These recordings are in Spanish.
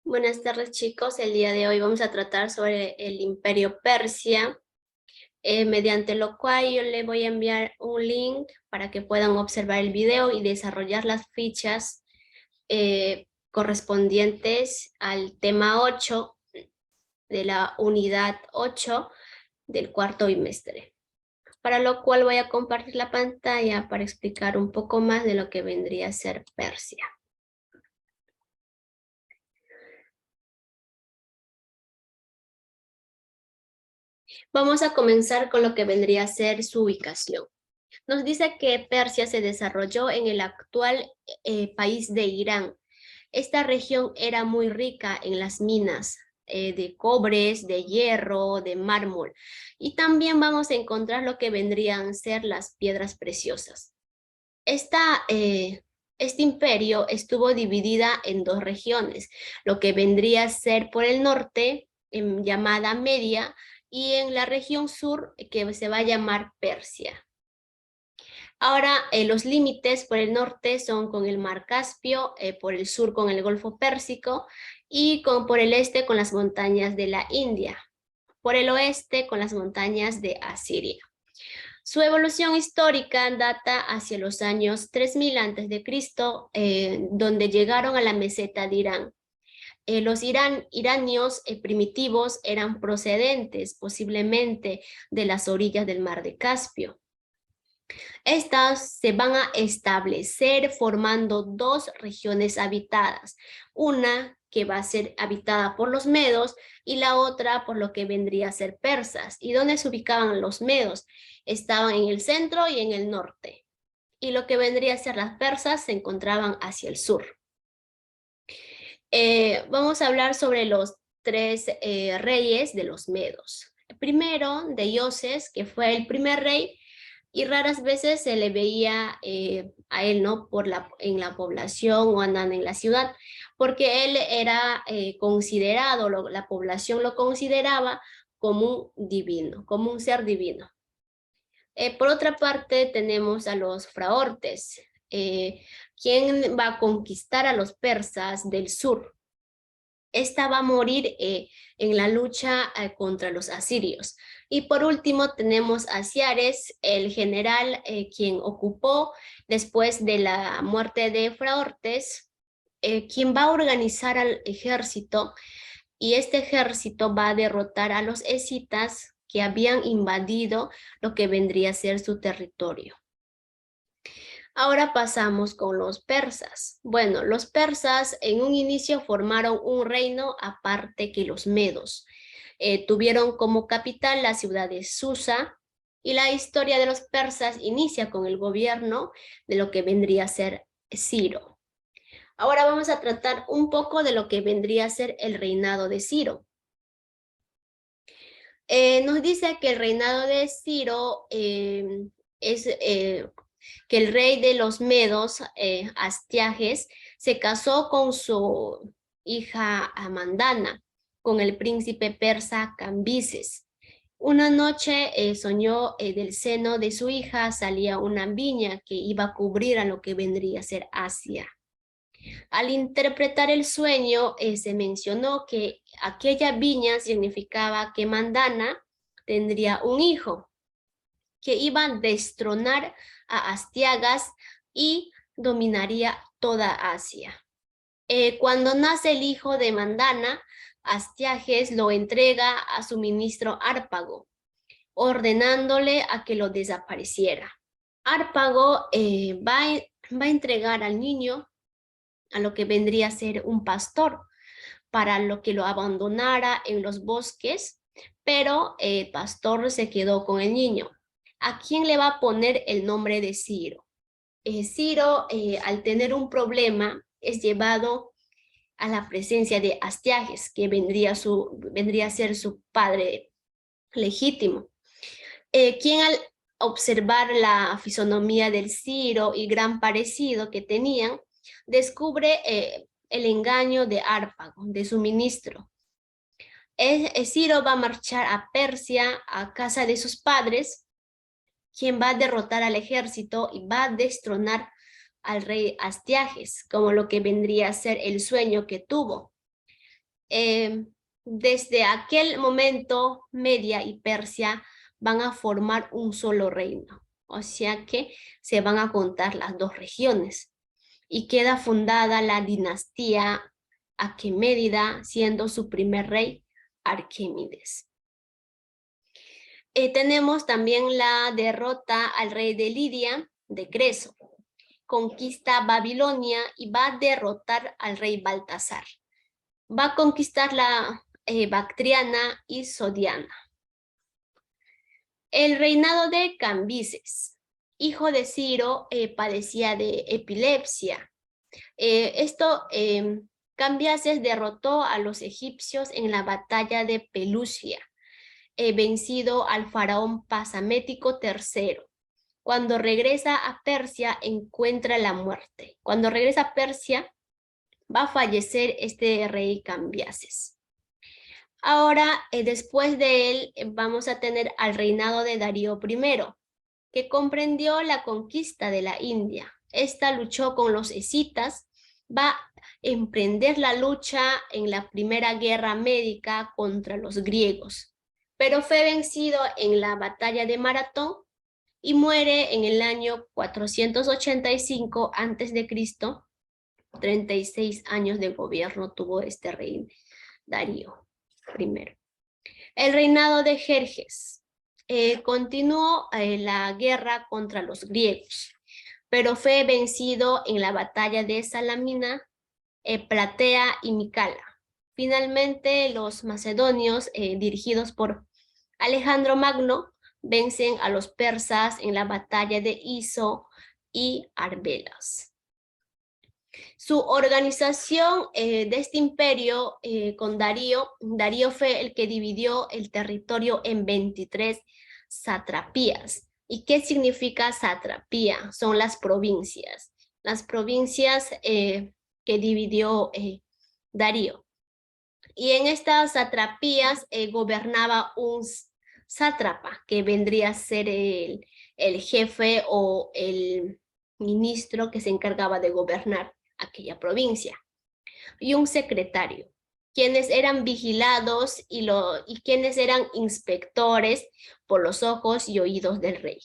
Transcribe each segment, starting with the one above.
Buenas tardes, chicos. El día de hoy vamos a tratar sobre el Imperio Persia, mediante lo cual yo le voy a enviar un link para que puedan observar el video y desarrollar las fichas correspondientes al tema 8 de la unidad 8 del cuarto bimestre. Para lo cual voy a compartir la pantalla para explicar un poco más de lo que vendría a ser Persia. Vamos a comenzar con lo que vendría a ser su ubicación. Nos dice que Persia se desarrolló en el actual país de Irán. Esta región era muy rica en las minas de cobres, de hierro, de mármol. Y también vamos a encontrar lo que vendrían a ser las piedras preciosas. Este imperio estuvo dividida en dos regiones, lo que vendría a ser por el norte, llamada Media, y en la región sur, que se va a llamar Persia. Ahora, los límites por el norte son con el Mar Caspio, por el sur con el Golfo Pérsico y por el este con las montañas de la India, por el oeste con las montañas de Asiria. Su evolución histórica data hacia los años 3000 a.C., donde llegaron a la meseta de Irán. Los iranios primitivos eran procedentes posiblemente de las orillas del Mar de Caspio. Estas se van a establecer formando dos regiones habitadas, una que va a ser habitada por los medos y la otra por lo que vendría a ser persas. ¿Y dónde se ubicaban los medos? Estaban en el centro y en el norte. Y lo que vendría a ser las persas se encontraban hacia el sur. Vamos a hablar sobre los tres reyes de los medos. Primero, Deioces, que fue el primer rey, y raras veces se le veía a él, ¿no? En la población o andando en la ciudad, porque él era considerado, la población lo consideraba como un divino, como un ser divino. Por otra parte, tenemos a los fraortes, quien va a conquistar a los persas del sur. Esta va a morir en la lucha contra los asirios. Y por último tenemos a Ciares, el general quien ocupó después de la muerte de Fraortes, quien va a organizar al ejército, y este ejército va a derrotar a los escitas que habían invadido lo que vendría a ser su territorio. Ahora pasamos con los persas. Bueno, los persas en un inicio formaron un reino aparte que los medos. Tuvieron como capital la ciudad de Susa, y la historia de los persas inicia con el gobierno de lo que vendría a ser Ciro. Ahora vamos a tratar un poco de lo que vendría a ser el reinado de Ciro. Nos dice que el reinado de Ciro es que el rey de los medos, Astiages, se casó con su hija Mandana, con el príncipe persa Cambises. Una noche soñó del seno de su hija salía una viña que iba a cubrir a lo que vendría a ser Asia. Al interpretar el sueño, se mencionó que aquella viña significaba que Mandana tendría un hijo que iba a destronar a Astiagas y dominaría toda Asia. Cuando nace el hijo de Mandana, Astiages lo entrega a su ministro Hárpago, ordenándole a que lo desapareciera. Hárpago va a entregar al niño a lo que vendría a ser un pastor, para lo que lo abandonara en los bosques, pero el pastor se quedó con el niño. ¿A quién le va a poner el nombre de Ciro? Ciro, al tener un problema, es llevado a la presencia de Astiages, que vendría a ser su padre legítimo, quien al observar la fisonomía del Ciro y gran parecido que tenían, descubre el engaño de Hárpago, de su ministro. Ciro va a marchar a Persia, a casa de sus padres, quien va a derrotar al ejército y va a destronar al rey Astiages, como lo que vendría a ser el sueño que tuvo. desde aquel momento Media y Persia van a formar un solo reino. O sea que se van a contar las dos regiones. Y queda fundada la dinastía aqueménida, siendo su primer rey Arquímedes. Tenemos también la derrota al rey de Lidia, de Creso. Conquista Babilonia y va a derrotar al rey Baltasar. Va a conquistar la Bactriana y Sogdiana. El reinado de Cambises, hijo de Ciro, padecía de epilepsia. Cambises derrotó a los egipcios en la batalla de Pelusia, vencido al faraón Pasamético III. Cuando regresa a Persia, encuentra la muerte. Cuando regresa a Persia, va a fallecer este rey Cambises. Ahora, después de él, vamos a tener al reinado de Darío I, que comprendió la conquista de la India. Esta luchó con los escitas, va a emprender la lucha en la primera guerra médica contra los griegos, pero fue vencido en la batalla de Maratón y muere en el año 485 a.C., 36 años de gobierno tuvo este rey Darío I. El reinado de Jerjes. Continuó la guerra contra los griegos, pero fue vencido en la batalla de Salamina, Platea y Micala. Finalmente, los macedonios, dirigidos por Alejandro Magno, vencen a los persas en la batalla de Iso y Arbelas. Su organización de este imperio con Darío fue el que dividió el territorio en 23 satrapías. ¿Y qué significa satrapía? Son las provincias. Las provincias que dividió Darío. Y en estas satrapías gobernaba un sátrapa, que vendría a ser el jefe o el ministro que se encargaba de gobernar aquella provincia, y un secretario, quienes eran vigilados y quienes eran inspectores por los ojos y oídos del rey.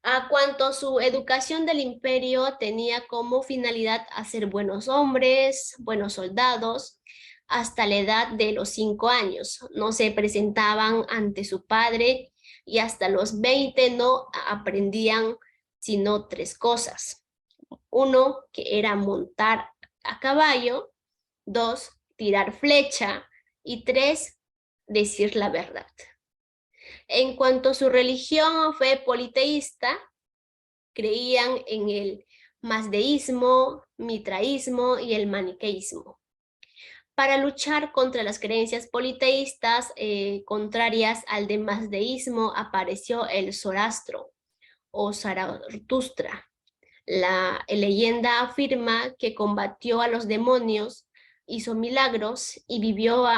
A cuanto a su educación del imperio, tenía como finalidad hacer buenos hombres, buenos soldados, hasta la edad de los 5 años. No se presentaban ante su padre y hasta los 20 no aprendían sino 3 cosas. 1, que era montar a caballo. 2, tirar flecha. Y 3, decir la verdad. En cuanto a su religión, fue politeísta. Creían en el mazdeísmo, mitraísmo y el maniqueísmo. Para luchar contra las creencias politeístas contrarias al de mazdeísmo, apareció el Zoroastro o Zaratustra. La leyenda afirma que combatió a los demonios, hizo milagros y vivió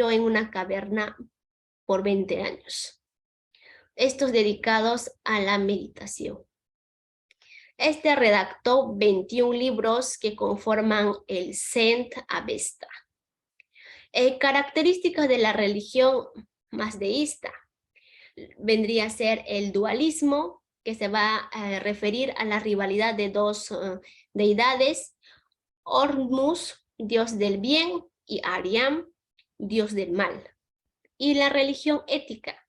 en una caverna por 20 años. Estos dedicados a la meditación. Este redactó 21 libros que conforman el Zend Avesta. Características de la religión mazdeísta. Vendría a ser el dualismo, que se va a referir a la rivalidad de dos deidades, Hormuz, dios del bien, y Ariam, dios del mal. Y la religión ética,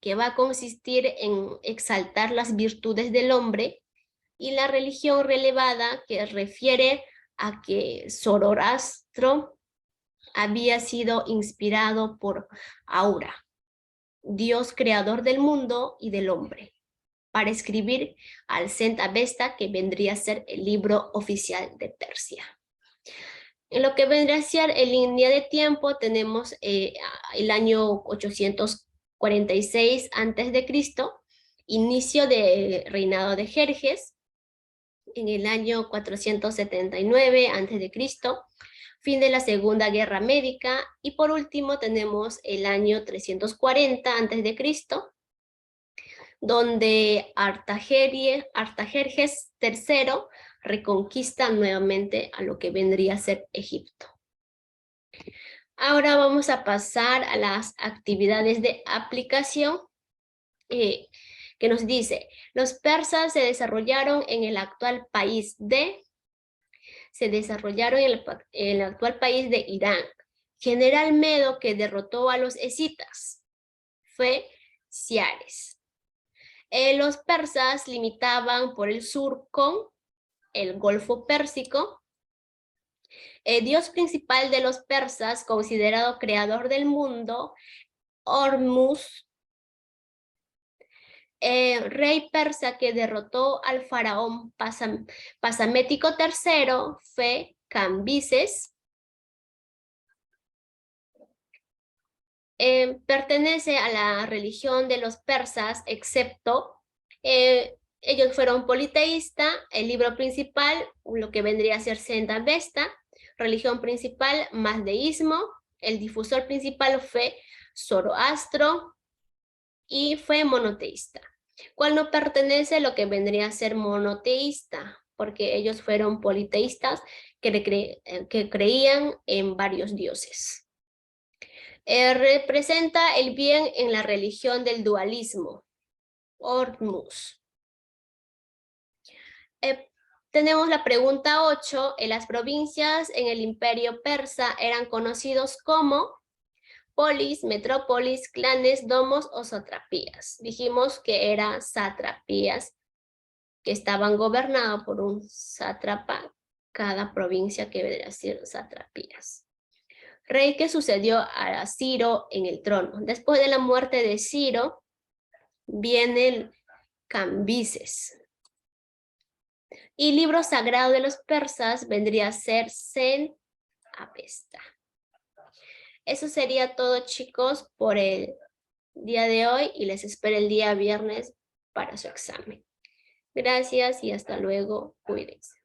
que va a consistir en exaltar las virtudes del hombre, y la religión relevada, que refiere a que Zoroastro había sido inspirado por Aura, dios creador del mundo y del hombre, para escribir al Zend Avesta, que vendría a ser el libro oficial de Persia. En lo que vendría a ser en línea de tiempo, tenemos el año 846 a.C., inicio del reinado de Jerjes. En el año 479 a.C., fin de la Segunda Guerra Médica, y por último tenemos el año 340 a.C., donde Artajerjes III reconquista nuevamente a lo que vendría a ser Egipto. Ahora vamos a pasar a las actividades de aplicación que nos dice, los persas se desarrollaron en el actual país de Irán. General Medo, que derrotó a los escitas, fue Ciares. Los persas limitaban por el sur con el Golfo Pérsico. Dios principal de los persas, considerado creador del mundo, Hormuz. Rey persa que derrotó al faraón Pasamético III fue Cambises. Pertenece a la religión de los persas, excepto ellos fueron politeístas. El libro principal, lo que vendría a ser Zend-Avesta, religión principal, mazdeísmo. El difusor principal fue Zoroastro y fue monoteísta. ¿Cuál no pertenece a lo que vendría a ser monoteísta? Porque ellos fueron politeístas que creían en varios dioses. Representa el bien en la religión del dualismo, Hormuz. Tenemos la pregunta 8. Las provincias en el imperio persa eran conocidos como polis, metrópolis, clanes, domos o satrapías. Dijimos que eran satrapías, que estaban gobernadas por un sátrapa, cada provincia que vendría a ser satrapías. Rey que sucedió a Ciro en el trono. Después de la muerte de Ciro, viene Cambises. Y libro sagrado de los persas vendría a ser Zend-Avesta. Eso sería todo, chicos, por el día de hoy y les espero el día viernes para su examen. Gracias y hasta luego. Cuídense.